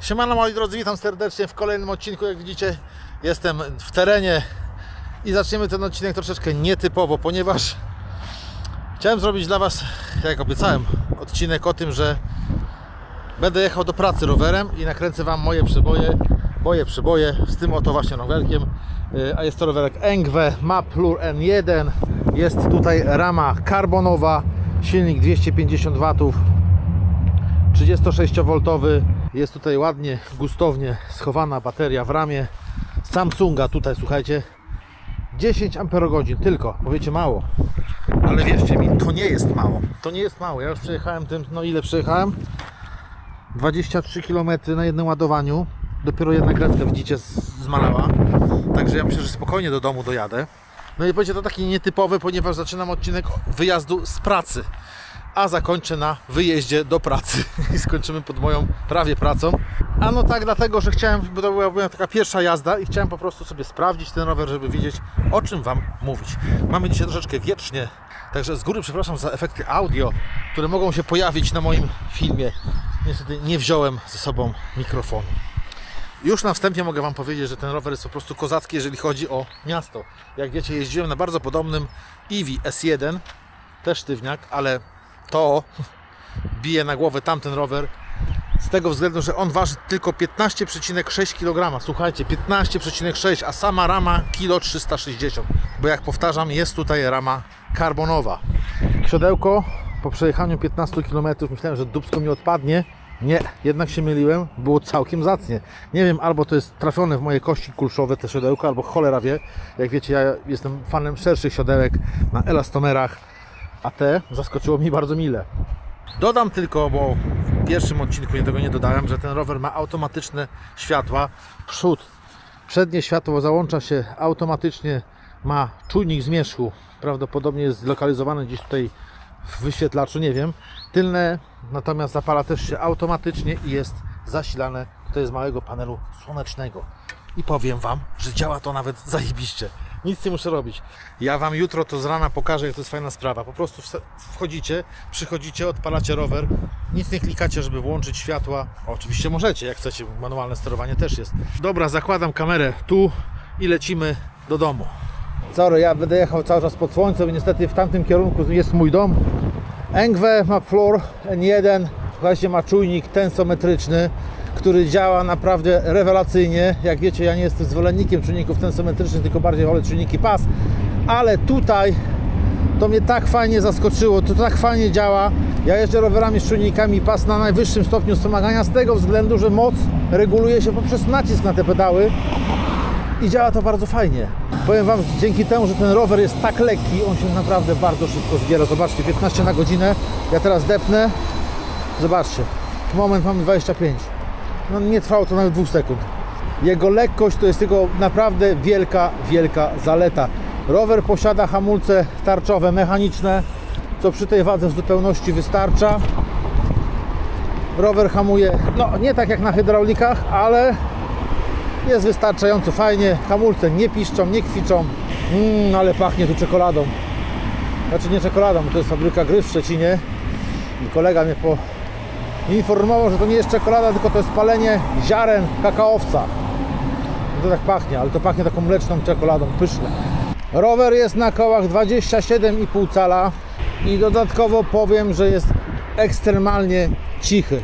Siemano moi drodzy, witam serdecznie w kolejnym odcinku. Jak widzicie, jestem w terenie i zaczniemy ten odcinek troszeczkę nietypowo, ponieważ chciałem zrobić dla Was, jak obiecałem, odcinek o tym, że będę jechał do pracy rowerem i nakręcę Wam moje przeboje z tym oto właśnie rowerkiem. A jest to rowerek Engwe Maplur N1. Jest tutaj rama karbonowa, silnik 250 W, 36V. Jest tutaj ładnie, gustownie schowana bateria w ramie Samsunga. Tutaj słuchajcie, 10 Ah tylko, powiecie mało, ale wierzcie mi, to nie jest mało. To nie jest mało. Ja już przejechałem tym, no ile przejechałem? 23 km na jednym ładowaniu. Dopiero jedna kredka, widzicie, zmalała. Także ja myślę, że spokojnie do domu dojadę. No i będzie to taki nietypowy, ponieważ zaczynam odcinek wyjazdu z pracy, a zakończę na wyjeździe do pracy i skończymy pod moją prawie pracą. A no tak dlatego, że chciałem, bo to była moja taka pierwsza jazda i chciałem po prostu sobie sprawdzić ten rower, żeby wiedzieć, o czym Wam mówić. Mamy dzisiaj troszeczkę wiecznie, także z góry przepraszam za efekty audio, które mogą się pojawić na moim filmie. Niestety nie wziąłem ze sobą mikrofonu. Już na wstępie mogę Wam powiedzieć, że ten rower jest po prostu kozacki, jeżeli chodzi o miasto. Jak wiecie, jeździłem na bardzo podobnym Eevee S1, też sztywniak, ale to bije na głowę tamten rower z tego względu, że on waży tylko 15,6 kg. Słuchajcie, 15,6, a sama rama 360 kg, bo jak powtarzam, jest tutaj rama karbonowa. Siodełko po przejechaniu 15 km myślałem, że dupsko mi odpadnie. Nie, jednak się myliłem, było całkiem zacnie. Nie wiem, albo to jest trafione w moje kości kulszowe te siodełko, albo cholera wie. Jak wiecie, ja jestem fanem szerszych siodełek na elastomerach, a te zaskoczyło mnie bardzo mile. Dodam tylko, bo w pierwszym odcinku tego nie dodałem, że ten rower ma automatyczne światła. Przód, przednie światło załącza się automatycznie, ma czujnik zmierzchu, prawdopodobnie jest zlokalizowany gdzieś tutaj w wyświetlaczu, nie wiem. Tylne natomiast zapala też się automatycznie i jest zasilane tutaj z małego panelu słonecznego. I powiem Wam, że działa to nawet zajebiście. Nic nie muszę robić. Ja Wam jutro to z rana pokażę, jak to jest fajna sprawa. Po prostu wchodzicie, przychodzicie, odpalacie rower, nic nie klikacie, żeby włączyć światła. Oczywiście możecie, jak chcecie, manualne sterowanie też jest. Dobra, zakładam kamerę tu i lecimy do domu. Sorry, ja będę jechał cały czas pod słońcem i niestety w tamtym kierunku jest mój dom. Engwe Maplur N1, słuchajcie, ma czujnik tensometryczny, który działa naprawdę rewelacyjnie. Jak wiecie, ja nie jestem zwolennikiem czujników tensometrycznych, tylko bardziej wolę czujniki PAS, ale tutaj to mnie tak fajnie zaskoczyło, to tak fajnie działa. Ja jeżdżę rowerami z czujnikami PAS na najwyższym stopniu wspomagania z tego względu, że moc reguluje się poprzez nacisk na te pedały i działa to bardzo fajnie. Powiem Wam, że dzięki temu, że ten rower jest tak lekki, on się naprawdę bardzo szybko zbiera. Zobaczcie, 15 na godzinę, ja teraz depnę, zobaczcie, moment mamy 25. No nie trwało to nawet 2 sekund. Jego lekkość to jest jego naprawdę wielka, wielka zaleta. Rower posiada hamulce tarczowe, mechaniczne, co przy tej wadze w zupełności wystarcza. Rower hamuje, no nie tak jak na hydraulikach, ale jest wystarczająco fajnie. Hamulce nie piszczą, nie kwiczą. Ale pachnie tu czekoladą. Znaczy nie czekoladą, bo to jest fabryka Gry w Szczecinie. I kolega mnie informował, że to nie jest czekolada, tylko to jest palenie ziaren kakaowca. No to tak pachnie, ale to pachnie taką mleczną czekoladą, pyszne. Rower jest na kołach 27,5 cala i dodatkowo powiem, że jest ekstremalnie cichy.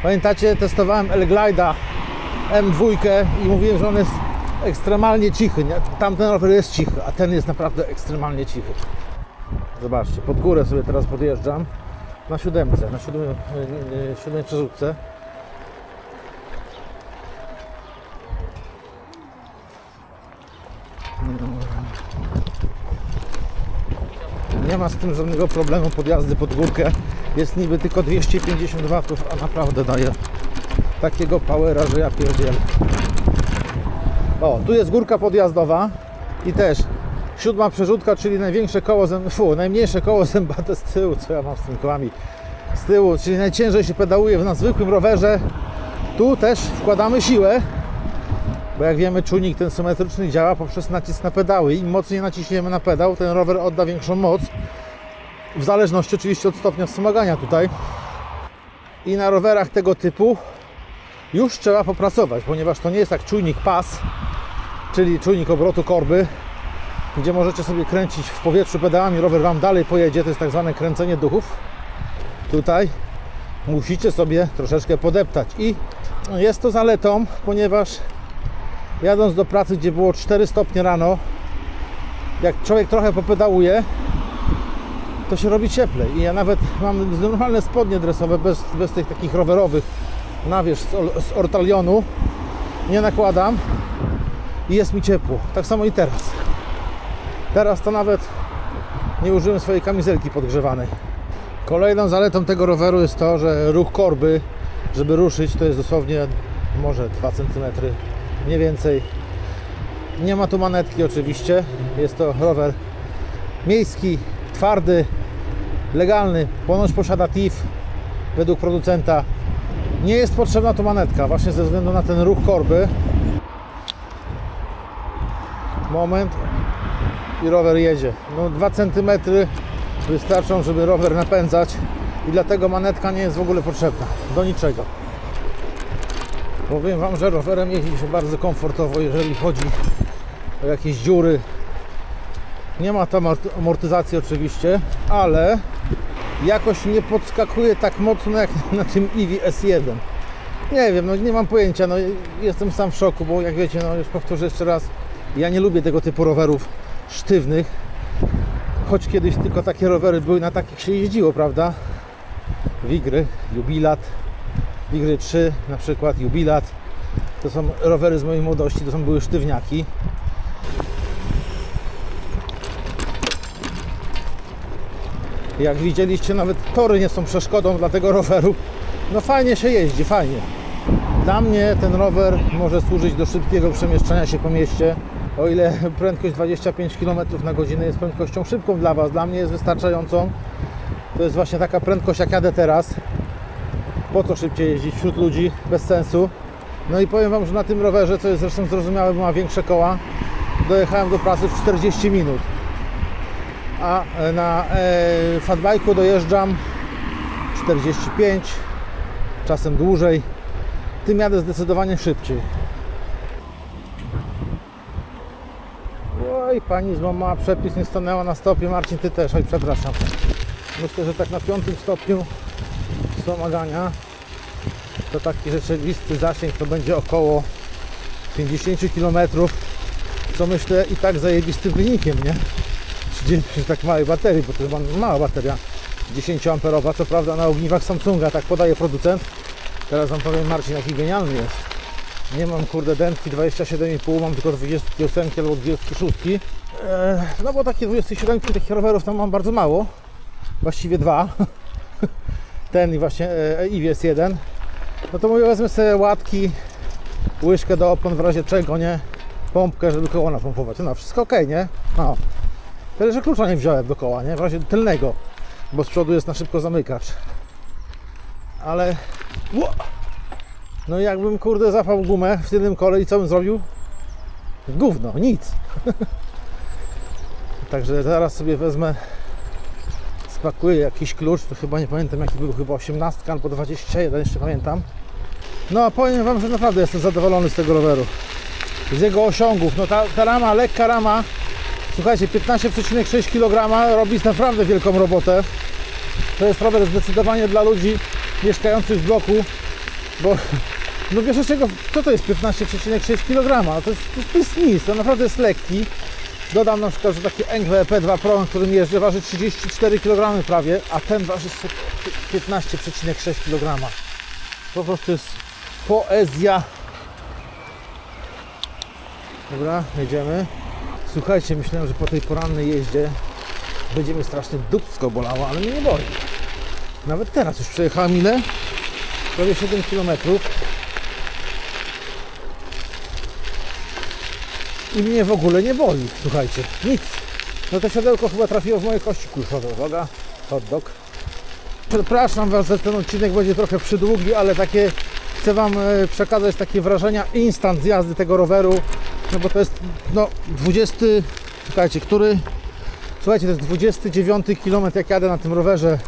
Pamiętacie, testowałem L-Glide'a M2 i mówiłem, że on jest ekstremalnie cichy. Tamten rower jest cichy, a ten jest naprawdę ekstremalnie cichy. Zobaczcie, pod górę sobie teraz podjeżdżam na siódemce, na siódmej przerzutce. Nie ma z tym żadnego problemu podjazdy pod górkę. Jest niby tylko 250 W, a naprawdę daje takiego powera, że ja pierdzielę. O, tu jest górka podjazdowa i też 7. przerzutka, czyli największe koło najmniejsze koło zębate z tyłu. Co ja mam z tymi kołami z tyłu, czyli najciężej się pedałuje na zwykłym rowerze. Tu też wkładamy siłę, bo jak wiemy, czujnik tensometryczny działa poprzez nacisk na pedały. Im mocniej naciśniemy na pedał, ten rower odda większą moc, w zależności oczywiście od stopnia wspomagania tutaj. I na rowerach tego typu już trzeba popracować, ponieważ to nie jest jak czujnik PAS, czyli czujnik obrotu korby, gdzie możecie sobie kręcić w powietrzu pedałami, rower Wam dalej pojedzie, to jest tak zwane kręcenie duchów. Tutaj musicie sobie troszeczkę podeptać i jest to zaletą, ponieważ jadąc do pracy, gdzie było 4 stopnie rano, jak człowiek trochę popedałuje, to się robi cieplej. I ja nawet mam normalne spodnie dresowe, bez tych takich rowerowych nawierzch z ortalionu, nie nakładam i jest mi ciepło. Tak samo i teraz. Teraz to nawet nie użyłem swojej kamizelki podgrzewanej. Kolejną zaletą tego roweru jest to, że ruch korby, żeby ruszyć, to jest dosłownie może 2 cm, nie więcej. Nie ma tu manetki oczywiście. Jest to rower miejski, twardy, legalny. Ponoć posiada TIF według producenta. Nie jest potrzebna tu manetka, właśnie ze względu na ten ruch korby. Moment i rower jedzie. No 2 cm wystarczą, żeby rower napędzać i dlatego manetka nie jest w ogóle potrzebna. Do niczego. Powiem Wam, że rowerem jeździ się bardzo komfortowo, jeżeli chodzi o jakieś dziury. Nie ma tam amortyzacji oczywiście, ale jakoś nie podskakuje tak mocno jak na tym Eevee S1. Nie wiem, no nie mam pojęcia, no jestem sam w szoku, bo jak wiecie, no już powtórzę jeszcze raz, ja nie lubię tego typu rowerów sztywnych, choć kiedyś tylko takie rowery były, na takich się jeździło, prawda? Wigry, Jubilat, Wigry 3 na przykład, Jubilat, to są rowery z mojej młodości, to były sztywniaki. Jak widzieliście, nawet tory nie są przeszkodą dla tego roweru. No fajnie się jeździ, fajnie. Dla mnie ten rower może służyć do szybkiego przemieszczania się po mieście. O ile prędkość 25 km na godzinę jest prędkością szybką dla Was, dla mnie jest wystarczającą. To jest właśnie taka prędkość, jak jadę teraz. Po co szybciej jeździć wśród ludzi? Bez sensu. No i powiem Wam, że na tym rowerze, co jest zresztą zrozumiałe, bo ma większe koła, dojechałem do pracy w 40 minut. A na fatbike'u dojeżdżam 45, czasem dłużej. Tym jadę zdecydowanie szybciej. Oj, pani złamała przepis, nie stanęła na stopie. Marcin, Ty też, oj, przepraszam. Myślę, że tak na 5. stopniu wspomagania to taki rzeczywisty zasięg to będzie około 50 km, co myślę i tak zajebistym wynikiem, nie? Przy tak małej baterii, bo to jest mała bateria 10 amperowa, co prawda na ogniwach Samsunga, tak podaje producent. Teraz Wam powiem, Marcin, jaki genialny jest. Nie mam kurde dętki 27,5, mam tylko 28 albo 26. No bo takie 27 takich rowerów tam mam bardzo mało. Właściwie 2. Ten i właśnie Eevee S1. No to mówię, wezmę sobie łatki, łyżkę do opon w razie czego, nie? Pompkę, żeby koło napompować. No wszystko ok, nie? No. Tyle, że klucza nie wziąłem do koła, nie? W razie tylnego, bo z przodu jest na szybko zamykacz. Ale... No jakbym kurde zapał gumę w tylnym kole i co bym zrobił? Gówno, nic. Także zaraz sobie wezmę, spakuję jakiś klucz, to chyba nie pamiętam jaki był, chyba 18 albo 21, jeszcze pamiętam. No a powiem Wam, że naprawdę jestem zadowolony z tego roweru. Z jego osiągów, no ta rama, lekka rama, słuchajcie, 15,6 kg robi naprawdę wielką robotę. To jest rower zdecydowanie dla ludzi mieszkających w bloku, bo no wiesz czego, co to jest 15,6 kg? No to jest nic, to naprawdę jest lekki. Dodam na przykład, że taki Engwe EP2 Pro, którym jeżdżę, waży 34 kg prawie, a ten waży 15,6 kg. Po prostu jest poezja. Dobra, jedziemy. Słuchajcie, myślałem, że po tej porannej jeździe będzie mnie strasznie dupsko bolało, ale mnie nie boli. Nawet teraz już przejechałem ile? Prawie 7 km. I mnie w ogóle nie boli, słuchajcie, nic. No to siodełko chyba trafiło w moje kości kulszowe. Uwaga, hot dog. Przepraszam Was, że ten odcinek będzie trochę przydługi, ale takie chcę Wam przekazać takie wrażenia instant z jazdy tego roweru. No bo to jest, no 20, słuchajcie, słuchajcie, to jest 29 km jak jadę na tym rowerze,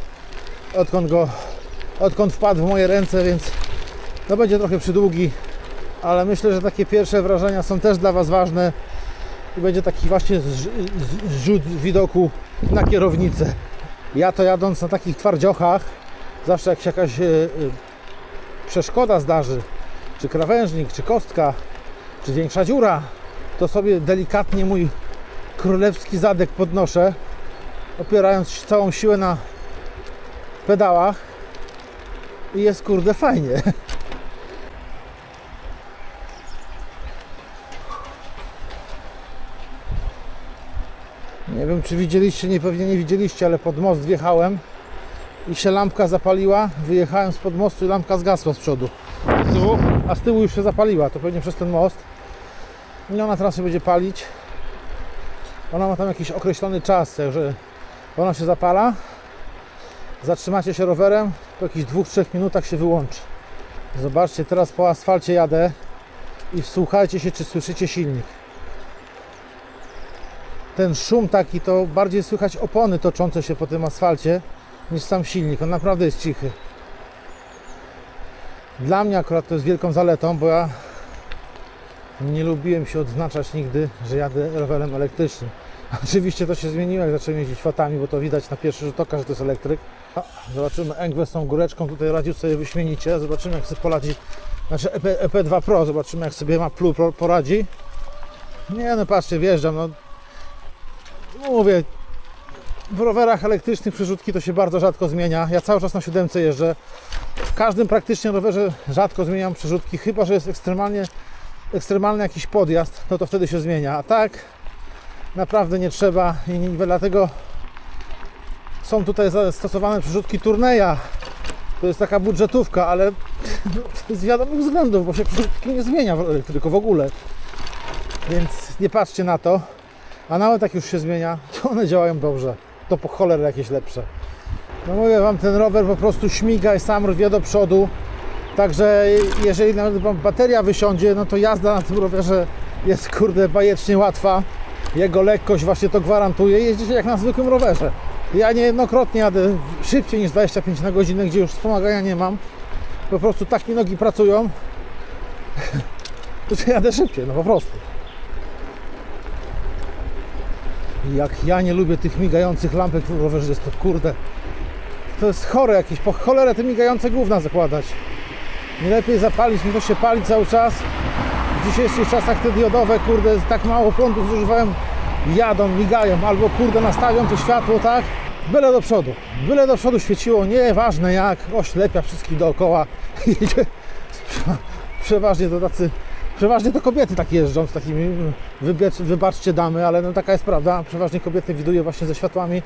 odkąd wpadł w moje ręce, więc No będzie trochę przydługi, ale myślę, że takie pierwsze wrażenia są też dla Was ważne i będzie taki właśnie zrzut widoku na kierownicę. Ja to jadąc na takich twardziochach, zawsze jak się jakaś przeszkoda zdarzy, czy krawężnik, czy kostka, czy większa dziura, to sobie delikatnie mój królewski zadek podnoszę, opierając całą siłę na pedałach i jest kurde fajnie. Nie wiem, czy widzieliście, nie, pewnie nie widzieliście, ale pod most wjechałem i się lampka zapaliła. Wyjechałem spod mostu i lampka zgasła z przodu. A z tyłu już się zapaliła, to pewnie przez ten most. I ona teraz się będzie palić. Ona ma tam jakiś określony czas, że ona się zapala. Zatrzymacie się rowerem, po jakichś 2-3 minutach się wyłączy. Zobaczcie, teraz po asfalcie jadę i wsłuchajcie się, czy słyszycie silnik. Ten szum taki, to bardziej słychać opony toczące się po tym asfalcie niż sam silnik. On naprawdę jest cichy. Dla mnie akurat to jest wielką zaletą, bo ja nie lubiłem się odznaczać nigdy, że jadę rowerem elektrycznym. Oczywiście to się zmieniło, jak zacząłem jeździć fatami, bo to widać na pierwszy rzut oka, że to jest elektryk. Zobaczymy, Engwe z tą góreczką tutaj radził sobie wyśmienicie. Zobaczymy, jak sobie poradzi, znaczy EP2 Pro, zobaczymy, jak sobie Maplu poradzi. Nie no, patrzcie, wjeżdżam, no mówię, w rowerach elektrycznych przerzutki to się bardzo rzadko zmienia. Ja cały czas na 7 jeżdżę. W każdym praktycznie rowerze rzadko zmieniam przerzutki, chyba że jest ekstremalny jakiś podjazd, no to wtedy się zmienia. A tak naprawdę nie trzeba i dlatego są tutaj zastosowane przerzutki Tourneya. To jest taka budżetówka, ale z wiadomych względów, bo się przerzutki nie zmienia w elektryku w ogóle. Więc nie patrzcie na to. A nawet jak już się zmienia, to one działają dobrze. To po cholerę jakieś lepsze. No mówię Wam, ten rower po prostu śmiga i sam rwie do przodu. Także jeżeli nawet bateria wysiądzie, no to jazda na tym rowerze jest kurde bajecznie łatwa. Jego lekkość właśnie to gwarantuje. Jeździcie jak na zwykłym rowerze. Ja niejednokrotnie jadę szybciej niż 25 na godzinę, gdzie już wspomagania nie mam. Po prostu tak mi nogi pracują, że jadę szybciej, no po prostu. Jak ja nie lubię tych migających lampek w rowerze, jest to kurde. To jest chore jakieś, po cholerę te migające gówna zakładać. Nie lepiej zapalić, niż to się pali cały czas. W dzisiejszych czasach te diodowe, kurde, tak mało prądu zużywają, jadą, migają, albo kurde nastawią to światło, tak? Byle do przodu świeciło, nieważne jak, oślepia wszystkich dookoła. Przeważnie to kobiety tak jeżdżą z takimi, wybaczcie damy, ale no taka jest prawda, przeważnie kobiety widuję właśnie ze światłami,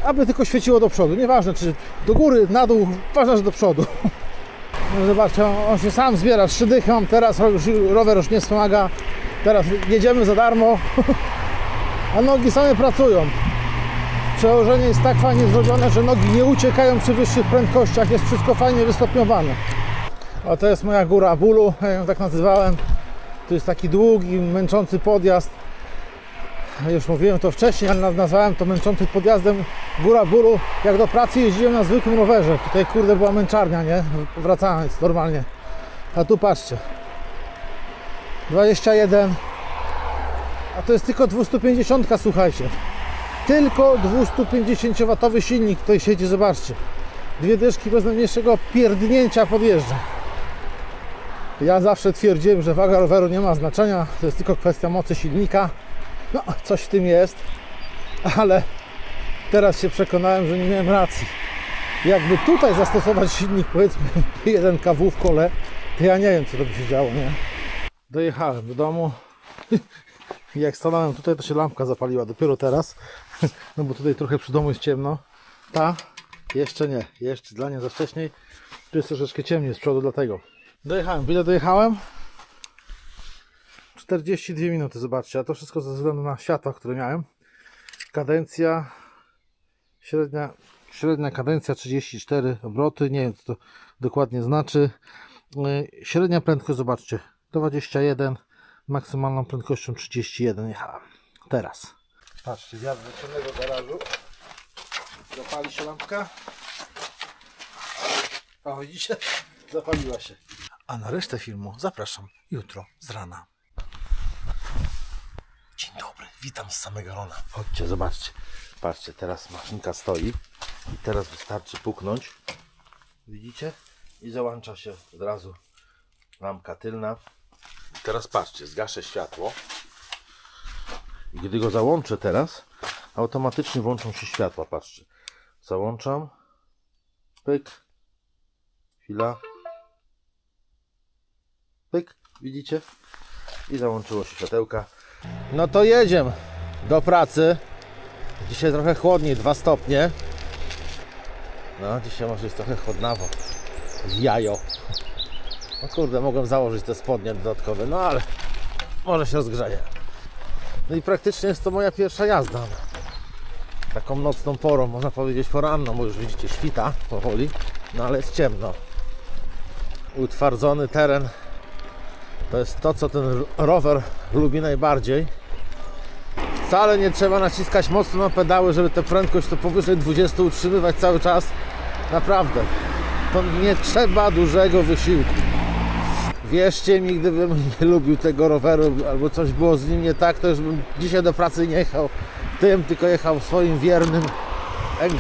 aby tylko świeciło do przodu, nieważne czy do góry, na dół, ważne, że do przodu. No zobaczcie, on się sam zbiera, 3 dychy mam teraz, rower już nie wspomaga, teraz jedziemy za darmo, a nogi same pracują. Przełożenie jest tak fajnie zrobione, że nogi nie uciekają przy wyższych prędkościach, jest wszystko fajnie wystopniowane. A to jest moja góra bólu, ja ją tak nazywałem. To jest taki długi, męczący podjazd. Już mówiłem to wcześniej, ale nazwałem to męczącym podjazdem góra bólu. Jak do pracy jeździłem na zwykłym rowerze. Tutaj kurde była męczarnia, nie? Wracając normalnie. A tu patrzcie. 21. A to jest tylko 250, słuchajcie. Tylko 250-watowy silnik tutaj siedzi, zobaczcie. 2 dyszki bez najmniejszego pierdnięcia podjeżdża. Ja zawsze twierdziłem, że waga roweru nie ma znaczenia, to jest tylko kwestia mocy silnika. No, coś w tym jest, ale teraz się przekonałem, że nie miałem racji. Jakby tutaj zastosować silnik, powiedzmy 1 kW w kole, to ja nie wiem, co to by się działo, nie? Dojechałem do domu. Jak stanąłem tutaj, to się lampka zapaliła dopiero teraz. No bo tutaj trochę przy domu jest ciemno. Ta jeszcze nie, jeszcze dla niej za wcześniej. Tu jest troszeczkę ciemniej z przodu, dlatego. Dojechałem, ile dojechałem? 42 minuty, zobaczcie, a to wszystko ze względu na światła, które miałem. Kadencja średnia kadencja 34 obroty, nie wiem co to dokładnie znaczy. Średnia prędkość, zobaczcie, 21, maksymalną prędkością 31 jechałem. Teraz. Patrzcie, wjazd do ciemnego garażu. Zapali się lampka. A widzicie? zapaliła się. A na resztę filmu zapraszam jutro z rana. Dzień dobry, witam z samego rana. Chodźcie, zobaczcie. Patrzcie, teraz maszynka stoi i teraz wystarczy puknąć. Widzicie? I załącza się od razu lampka tylna. Teraz patrzcie, zgaszę światło. I gdy go załączę teraz, automatycznie włączą się światła. Patrzcie. Załączam. Pyk. Chwila. Pyk. Widzicie? I załączyło się światełka. No to jedziemy do pracy. Dzisiaj trochę chłodniej, 2 stopnie. No, dzisiaj może jest trochę chłodnawo. Jajo. No kurde, mogłem założyć te spodnie dodatkowe, no ale może się rozgrzeje. No i praktycznie jest to moja pierwsza jazda. Taką nocną porą, można powiedzieć poranną, bo już widzicie, świta powoli, no ale jest ciemno. Utwardzony teren to jest to, co ten rower lubi najbardziej. Wcale nie trzeba naciskać mocno na pedały, żeby tę prędkość to powyżej 20 utrzymywać cały czas. Naprawdę. To nie trzeba dużego wysiłku. Wierzcie mi, gdybym nie lubił tego roweru albo coś było z nim nie tak, to już bym dzisiaj do pracy nie jechał tym, tylko jechał swoim wiernym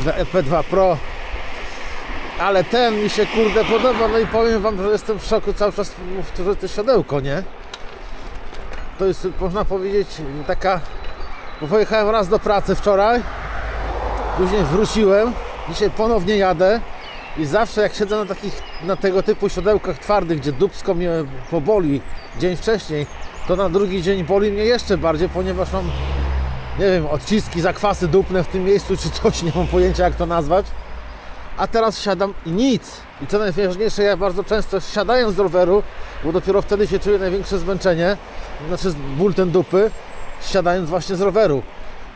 EP2 Pro. Ale ten mi się kurde podoba, no i powiem wam, że jestem w szoku, cały czas powtórzę to siodełko, nie? To jest, można powiedzieć, taka... Bo pojechałem raz do pracy wczoraj, później wróciłem, dzisiaj ponownie jadę i zawsze jak siedzę na tego typu siodełkach twardych, gdzie dupsko mnie poboli dzień wcześniej, to na drugi dzień boli mnie jeszcze bardziej, ponieważ mam, nie wiem, odciski, zakwasy dupne w tym miejscu czy coś, nie mam pojęcia jak to nazwać. A teraz siadam i nic. I co najważniejsze, ja bardzo często siadając z roweru, bo dopiero wtedy się czuję największe zmęczenie, znaczy ból ten dupy, siadając właśnie z roweru.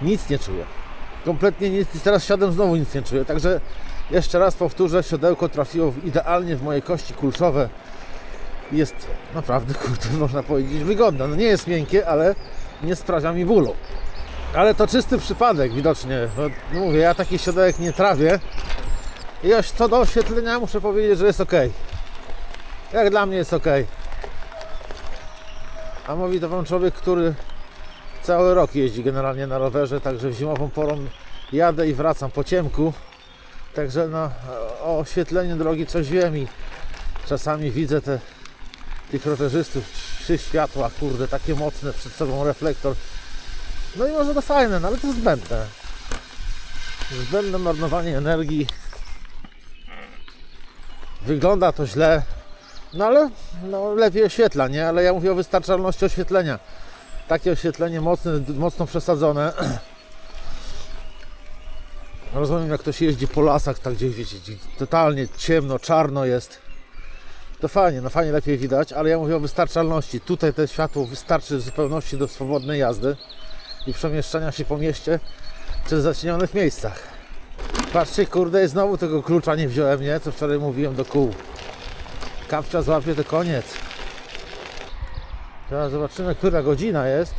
Nic nie czuję. Kompletnie nic. I teraz siadam, znowu nic nie czuję. Także jeszcze raz powtórzę, siodełko trafiło idealnie w moje kości kulszowe. Jest naprawdę, kurde, można powiedzieć, wygodne. No nie jest miękkie, ale nie sprawia mi bólu. Ale to czysty przypadek widocznie. No mówię, ja takich siodełek nie trawię. I co do oświetlenia muszę powiedzieć, że jest ok. Jak dla mnie jest ok. A mówi to wam człowiek, który cały rok jeździ generalnie na rowerze, także w zimową porą jadę i wracam po ciemku. Także no, o oświetleniu drogi coś wiem i czasami widzę tych rowerzystów, 3 światła, kurde, takie mocne, przed sobą reflektor. No i może to fajne, no ale to jest zbędne. Zbędne marnowanie energii. Wygląda to źle, no ale no, lepiej oświetla, nie? Ale ja mówię o wystarczalności oświetlenia. Takie oświetlenie mocno przesadzone. Rozumiem, jak ktoś jeździ po lasach, tak gdzie wiecie, totalnie ciemno, czarno jest. To fajnie, no fajnie lepiej widać, ale ja mówię o wystarczalności. Tutaj to światło wystarczy w zupełności do swobodnej jazdy i przemieszczania się po mieście czy w zacienionych miejscach. Patrzcie, kurde, znowu tego klucza nie wziąłem, nie? Co wczoraj mówiłem do kół. Kapcia złapie, to koniec. Teraz zobaczymy, która godzina jest.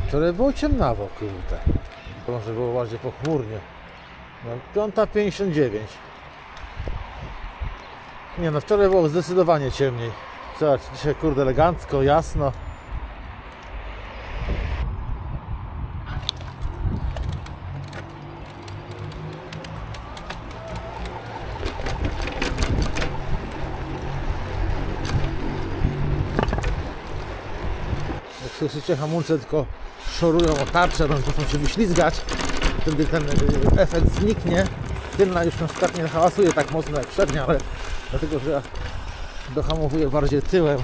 Wczoraj było ciemnawo, kurde. To może było bardziej pochmurnie. No, 5:59. Nie no, wczoraj było zdecydowanie ciemniej. Zobacz, dzisiaj kurde elegancko, jasno. Słyszycie, hamulce tylko szorują o tarczę, no to się wyślizgać, wtedy ten efekt zniknie. Tylna już na przykład nie hałasuje tak mocno jak przednia, ale dlatego, że ja dohamowuję bardziej tyłem,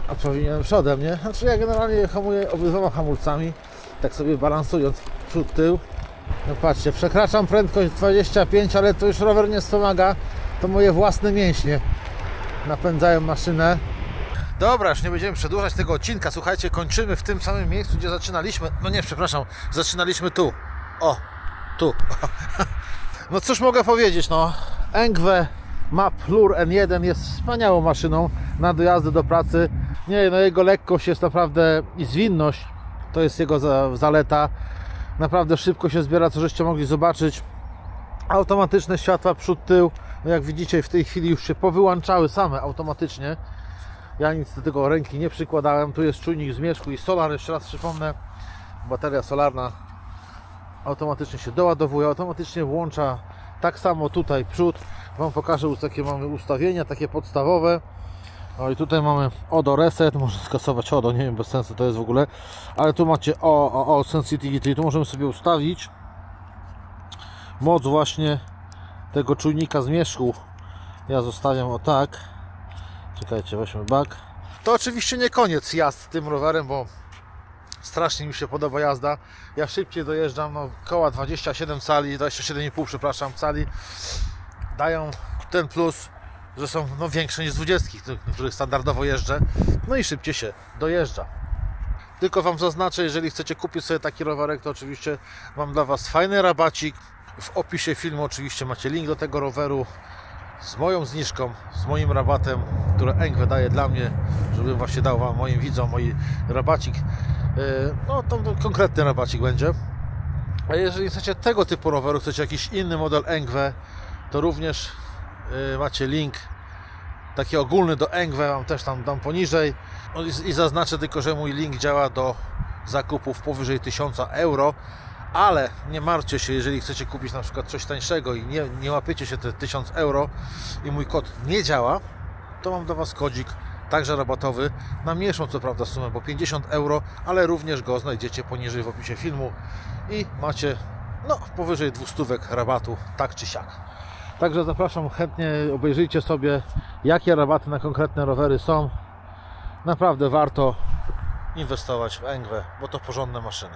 a powinienem przodem, nie? Znaczy ja generalnie hamuję obydwoma hamulcami, tak sobie balansując przód, tył. No patrzcie, przekraczam prędkość 25, ale to już rower nie wspomaga, to moje własne mięśnie napędzają maszynę. Dobra, już nie będziemy przedłużać tego odcinka. Słuchajcie, kończymy w tym samym miejscu, gdzie zaczynaliśmy. No nie, przepraszam, zaczynaliśmy tu. O, tu. No cóż mogę powiedzieć, no. Engwe Maplur N1 jest wspaniałą maszyną na dojazdy do pracy. Nie, no jego lekkość jest naprawdę i zwinność. To jest jego zaleta. Naprawdę szybko się zbiera, co żeście mogli zobaczyć. Automatyczne światła przód, tył. No jak widzicie, w tej chwili już się powyłączały same automatycznie. Ja nic do tego ręki nie przykładałem. Tu jest czujnik zmierzchu i solar, jeszcze raz przypomnę. Bateria solarna automatycznie się doładowuje, automatycznie włącza. Tak samo tutaj przód. Wam pokażę, już takie mamy ustawienia, takie podstawowe. No i tutaj mamy ODO Reset, można skasować ODO, nie wiem, bez sensu to jest w ogóle. Ale tu macie Sensitivity, tu możemy sobie ustawić moc właśnie tego czujnika zmierzchu. Ja zostawiam o tak. Czekajcie, weźmy back. To oczywiście nie koniec jazd tym rowerem, bo strasznie mi się podoba jazda. Ja szybciej dojeżdżam, no koła 27 cali, 27,5 przepraszam, cali dają ten plus, że są no, większe niż 20, których standardowo jeżdżę. No i szybciej się dojeżdża. Tylko Wam zaznaczę, jeżeli chcecie kupić sobie taki rowerek, to oczywiście mam dla Was fajny rabacik. W opisie filmu oczywiście macie link do tego roweru z moją zniżką, z moim rabatem, które Engve daje dla mnie, żebym właśnie dał Wam, moim widzom, mój rabacik. No to konkretny rabacik będzie. A jeżeli chcecie tego typu roweru, chcecie jakiś inny model Engve, to również macie link taki ogólny do Engve, Wam też tam dam poniżej. No i zaznaczę tylko, że mój link działa do zakupów powyżej 1000 euro. Ale nie martwcie się, jeżeli chcecie kupić na przykład coś tańszego i nie łapiecie się te 1000 euro i mój kod nie działa, to mam dla Was kodzik, także rabatowy, na mniejszą co prawda sumę, bo 50 euro, ale również go znajdziecie poniżej w opisie filmu i macie no powyżej 200 rabatu, tak czy siak. Także zapraszam, chętnie obejrzyjcie sobie, jakie rabaty na konkretne rowery są. Naprawdę warto inwestować w Engve, bo to porządne maszyny.